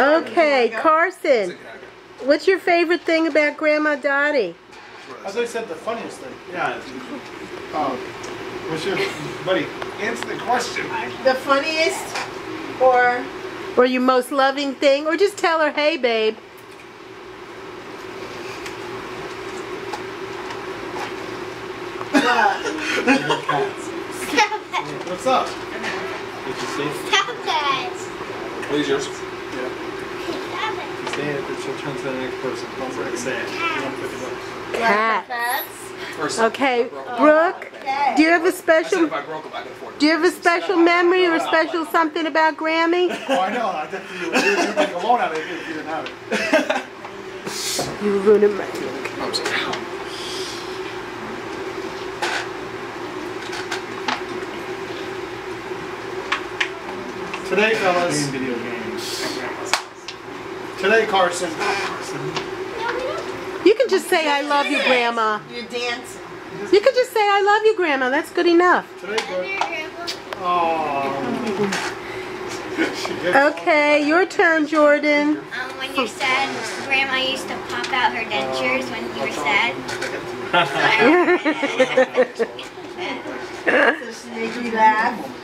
Okay, Carson. What's your favorite thing about Grandma Dottie? As I said, the funniest thing. Yeah. What's your buddy? Answer the question. The funniest, or your most loving thing? Or just tell her, hey, babe. What's up? Did you see? Stop that. What is yours? Stop it. Say it, but she'll turn to the next person. Don't forget to say it. Cat. Cats. Okay, Brooke. Do you have a special? If I broke them, I could afford it. Do you have a special memory or a special something about Grammy? Oh, I know. I definitely would. You would take a loan out of it if you didn't have it. You ruined my. I'm sorry. Today, fellas. Video games. Today, Carson. You can just say I love you, Grandma. you're dancing. You can just say I love you, Grandma. That's good enough. Today, Your grandpa. oh. Okay, your turn, Jordan. When you're sad, Grandma used to pop out her dentures when you were sad. Does she make me laugh?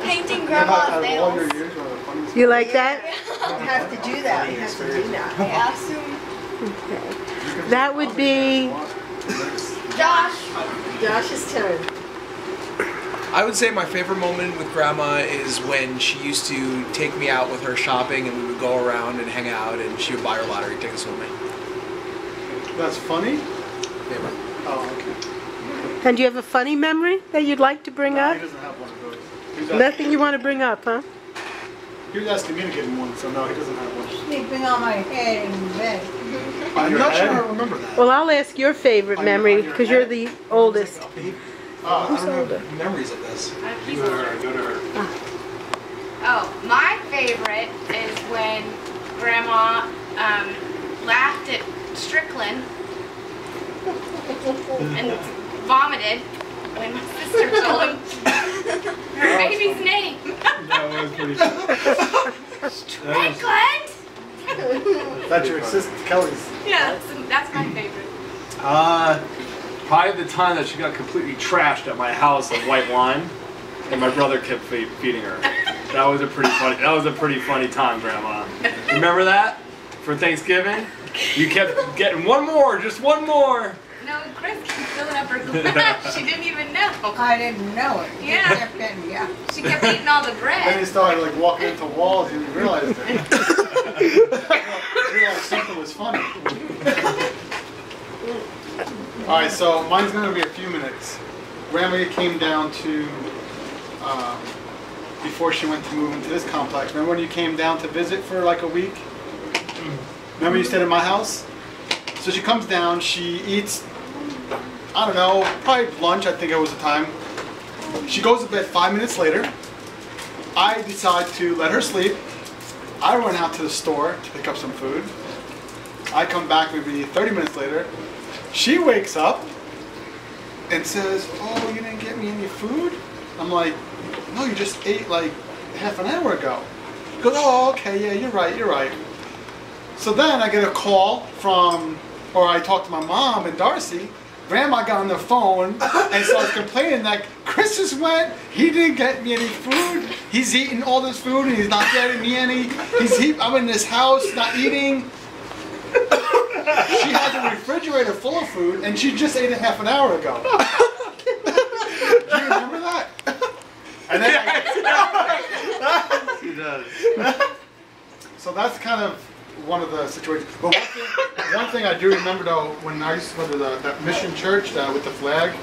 Painting Grandma's nails. You like that? You have to do that. You have to do that. Yeah, soon. Okay. That would be Josh. Josh's turn. I would say my favorite moment with Grandma is when she used to take me out with her shopping and we would go around and hang out and she would buy her lottery tickets with me. That's funny? Favorite. Oh, okay. And do you have a funny memory that you'd like to bring No, up? he doesn't have one of those. Nothing you want to bring up, huh? He was asking me to give him one, so no, he doesn't have one. Sleeping on my head in bed. I'm not sure I remember that. Well, I'll ask your favorite memory because you're the oldest. I don't have Memories of this. Go to her. Oh, my favorite is when Grandma laughed at Strickland and vomited when my sister told him her baby's name. That was pretty funny. Strickland! That's your sister, Kelly's. Yeah, that's my favorite. Probably the time that she got completely trashed at my house of white wine, and my brother kept feeding her. That was a pretty funny. That was a pretty funny time, Grandma. Remember that for Thanksgiving? You kept getting one more, just one more. No, Chris kept filling up her glass. She didn't even know. I didn't know it. Yeah. She kept eating all the Then bread. he started like walking into walls. You realized it. Realized something was funny. All right, so mine's gonna be a few minutes. Grandma came down to before she went to move into this complex. Remember when you came down to visit for like a week? Remember you stayed at my house? So she comes down. She eats. I don't know, probably lunch. I think it was the time. She goes to bed 5 minutes later. I decide to let her sleep. I run out to the store to pick up some food. I come back maybe 30 minutes later. She wakes up and says, "Oh, you didn't get me any food?" I'm like, "No, you just ate like half an hour ago." She goes, "Oh, okay, yeah, you're right. So then I get a call from, or I talk to my mom and Darcy. Grandma got on the phone and starts complaining that Chris just went, he didn't get me any food. He's eating all this food and he's not getting me any. I'm in this house not eating. She has a refrigerator full of food and she just ate it half an hour ago. Do you remember that? And then She does. So that's kind of one of the situations. But one thing I do remember though, when I used to go to that mission church with the flag,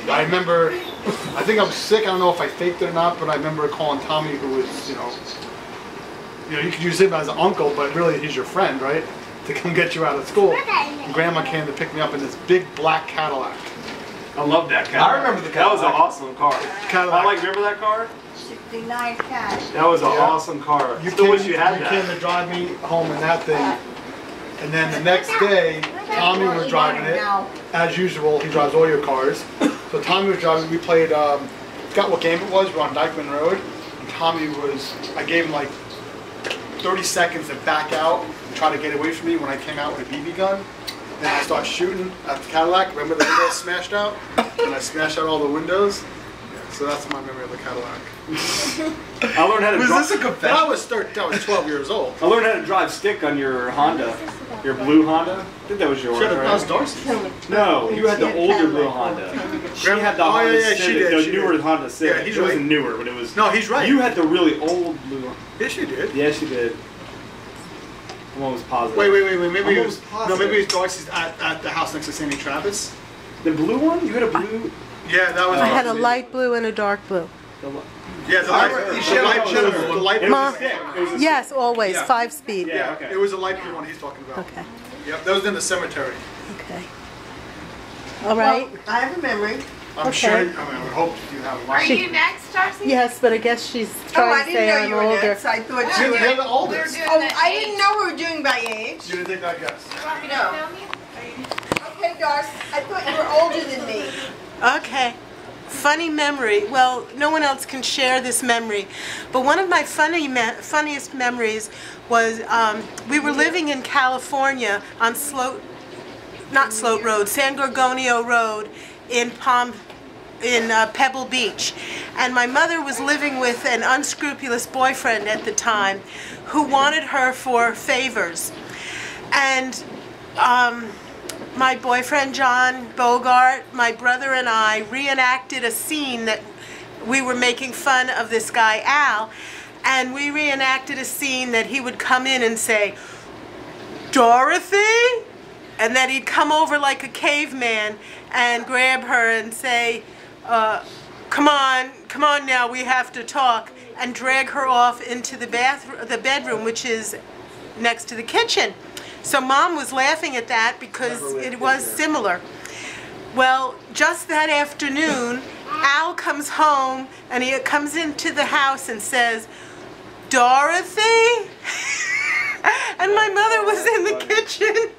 I remember, I think I was sick, I don't know if I faked it or not, but I remember calling Tommy, who was, you you could use him as an uncle, but really he's your friend, right? To come get you out of school. And Grandma came to pick me up in this big black Cadillac. I love that car. I remember the That was an Cadillac. awesome car. Cadillac. Remember that car? 69 cash. That was an awesome car. You Still wish you had came that. to drive me home in that thing. And then the next day, Tommy was driving it. As usual, he drives all your cars. So Tommy was driving, we played, forgot what game it was, we were on Dykeman Road. And Tommy was, I gave him like 30 seconds to back out and try to get away from me when I came out with a BB gun. Then I start shooting at the Cadillac. Remember the windows smashed out? And I smashed out all the windows. So that's my memory of the Cadillac. I learned how to drive. Was this a confession? I was 12 years old. I learned how to drive stick on your Honda, your blue Honda. I think that was yours, Should've, right? that was Darcy. No, you had the older blue Honda. She had the Honda Civic, the newer Honda Civic. Yeah, he's it wasn't right. newer, but it was. No, he's right. You had the really old blue one. Yes, you did. Yes, you did. I'm almost positive. Wait. Maybe it was, Almost positive. no, maybe it was Darcy's at the house next to Sandy Travis. The blue one? You had a blue. Yeah, that was. I had a light blue and a dark blue. Yeah, the light blue. Ma- It was a Yes, always, Yeah. 5-speed. Yeah, okay. It was a light blue one he's talking about. Okay, Yep, that was in the cemetery. okay. All right. Well, I have a memory. I'm Okay. sure. I would hope you have a Are lot. you next, Darcy? Yes, but I guess she's Oh, I trying to didn't say know I'm you were older. next. I thought you You're were. the We're oldest. doing Oh, the I age. didn't know we were doing by age. You didn't think that guess. You want me to No. film you? Okay, Darcy, I thought you were older than me. Okay. Funny memory. Well, no one else can share this memory, but one of my funniest memories was we were living in California on San Gorgonio Road in Pebble Beach, and my mother was living with an unscrupulous boyfriend at the time who wanted her for favors, and my boyfriend John Bogart, my brother and I reenacted a scene that we were making fun of this guy Al, and we reenacted a scene that he would come in and say, "Dorothy?" And then he'd come over like a caveman and grab her and say, come on now, we have to talk, and drag her off into the bedroom, which is next to the kitchen. So Mom was laughing at that because it was similar. Well, just that afternoon, Al comes home and he comes into the house and says, "Dorothy?" And my mother was in the kitchen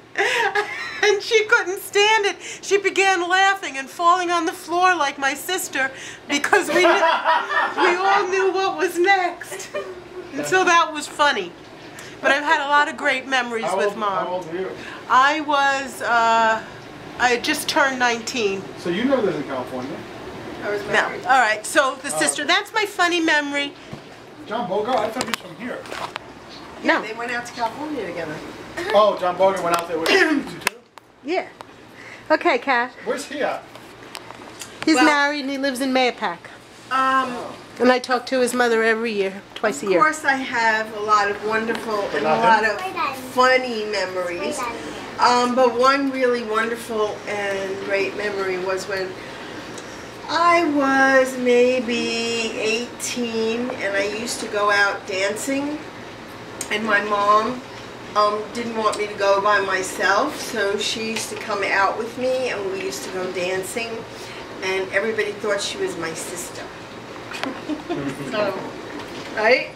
and she couldn't stand it. She began laughing and falling on the floor like my sister because we all knew what was next. And so that was funny. But I've had a lot of great memories with Mom. How old were you? I had just turned 19. So you know this in California. I was No. married. All right, so the sister, that's my funny memory. John Bogart, I thought he was from here. No. They went out to California together. Oh, John Bogart went out there with you too? Yeah. Okay, Kat. Where's he at? He's Well- married and he lives in Mayapack. And I talk to his mother every year, twice a Of year. course, I have a lot of wonderful and a not lot him? of funny memories. But one really wonderful and great memory was when I was maybe 18 and I used to go out dancing, and my mom didn't want me to go by myself, so she used to come out with me and we used to go dancing, and everybody thought she was my sister. So, right?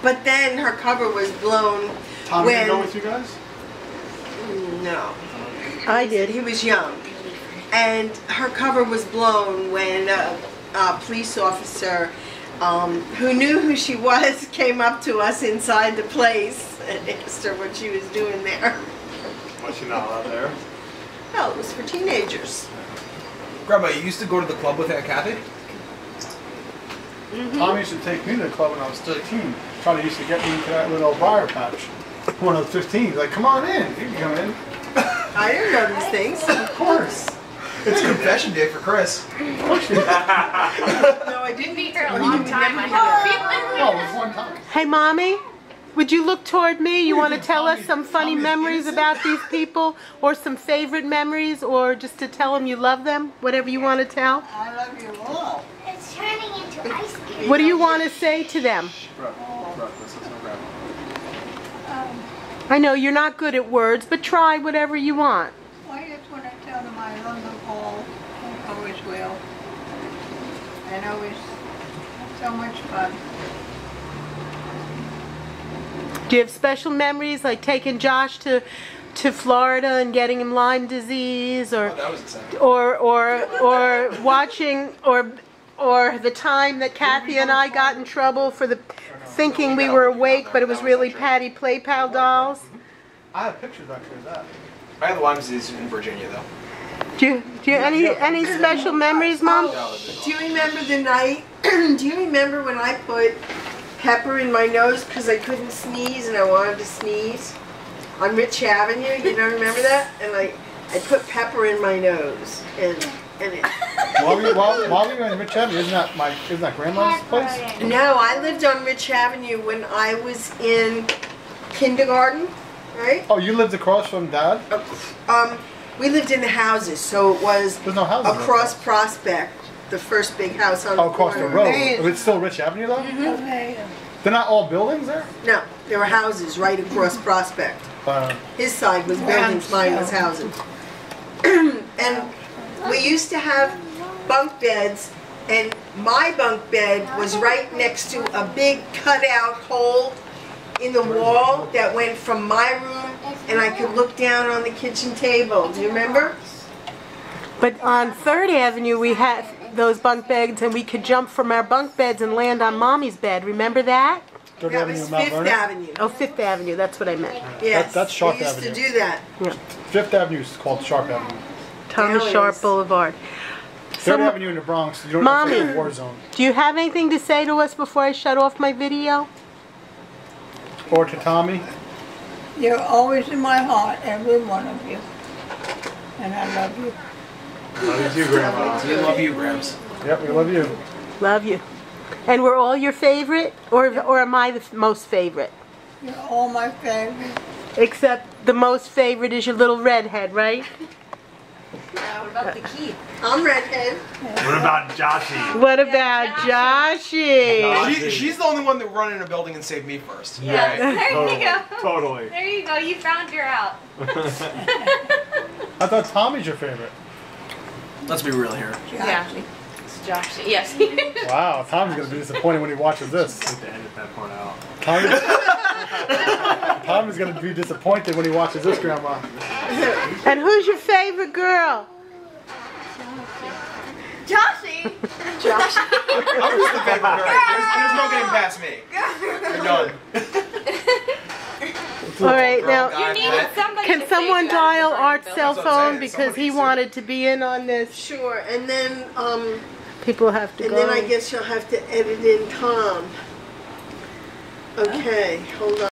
But then her cover was blown. Tommy when, didn't go with you guys? No. I did. He was young. And her cover was blown when a police officer who knew who she was came up to us inside the place and asked her what she was doing there. Was she not allowed there? Well, it was for teenagers. Grandma, you used to go to the club with Aunt Kathy? Tommy used to take me to the club when I was 13. Trying to used to get me into that little briar patch. When I was 15, he's like, "Come on in, you can come in." I didn't know these things. Of course. It's confession day for Chris. No, I didn't. Been here a long time. I have a feeling. Oh, it was one time. Hey, Mommy, would you look toward me? You want to tell us some funny memories about these people, or some favorite memories, or just to tell them you love them? Whatever you want to tell. I love you all. It's turning into ice cream. What do you want to say to them? I know you're not good at words, but try whatever you want. I just want to tell them I love them all. Always will. And always so much fun. Do you have special memories, like taking Josh to Florida and getting him Lyme disease, or That was exciting. or watching or the time that Kathy and I got in trouble for thinking we were awake, but it was really Patty Play Pal dolls. I have pictures actually of that. I had the Wimseys in Virginia though. Do you any special memories, Mom? Do you remember the night? Do you remember when I put pepper in my nose because I couldn't sneeze and I wanted to sneeze on Rich Avenue? You don't remember that? And I put pepper in my nose and it. While we were in Rich Avenue, isn't that Grandma's place? No, I lived on Rich Avenue when I was in kindergarten, right? Oh, you lived across from Dad? We lived in the houses, so it was There's no houses across Prospect, the first big house on the across the corner. road. It's still Rich Avenue though? They're not all buildings there? No, there were houses right across Prospect. His side was buildings, mine was houses. And we used to have bunk beds, and my bunk bed was right next to a big cutout hole in the wall that went from my room, and I could look down on the kitchen table. Do you remember? But on 3rd Avenue, we had those bunk beds, and we could jump from our bunk beds and land on Mommy's bed. Remember that? Third That Avenue was and Mount 5th Vernon? Avenue. Oh, 5th Avenue, that's what I meant. Yes, That's Sharp we used Avenue. to do that. Yeah. 5th Avenue is called Sharp Avenue. Thomas Now it Sharp is. Boulevard. 3rd Avenue in the Bronx, you don't Mommy. have to say war zone. Do you have anything to say to us before I shut off my video? Or to Tommy. You're always in my heart, every one of you. And I love you. Love you too, Grandma. We love you, Grams. Yep, we love you. Love you. And we're all your favorite? Or am I the most favorite? You're all my favorite. Except the most favorite is your little redhead, right? What about the key? I'm redhead. What about Joshy? What about Joshy? She's the only one that run in a building and saved me first. Yeah, there you go. Totally. There you go. You found her out. I thought Tommy's your favorite. Let's be real here. Yeah. It's Josh. Yes. Wow, Tommy's going to be disappointed when he watches this. I need to edit that part out. Tommy's going to be disappointed when he watches this, Grandma. And who's your favorite girl? Joshy. I'm just the favorite girl. There's no getting past me. You're done. All right, now, You needed somebody can to someone save you out of dial the Art's burning cell That's what I'm phone saying. because he Somebody wanted to be in on this? Sure, and then People have to go. I guess you'll have to edit in Tom. Okay, hold on.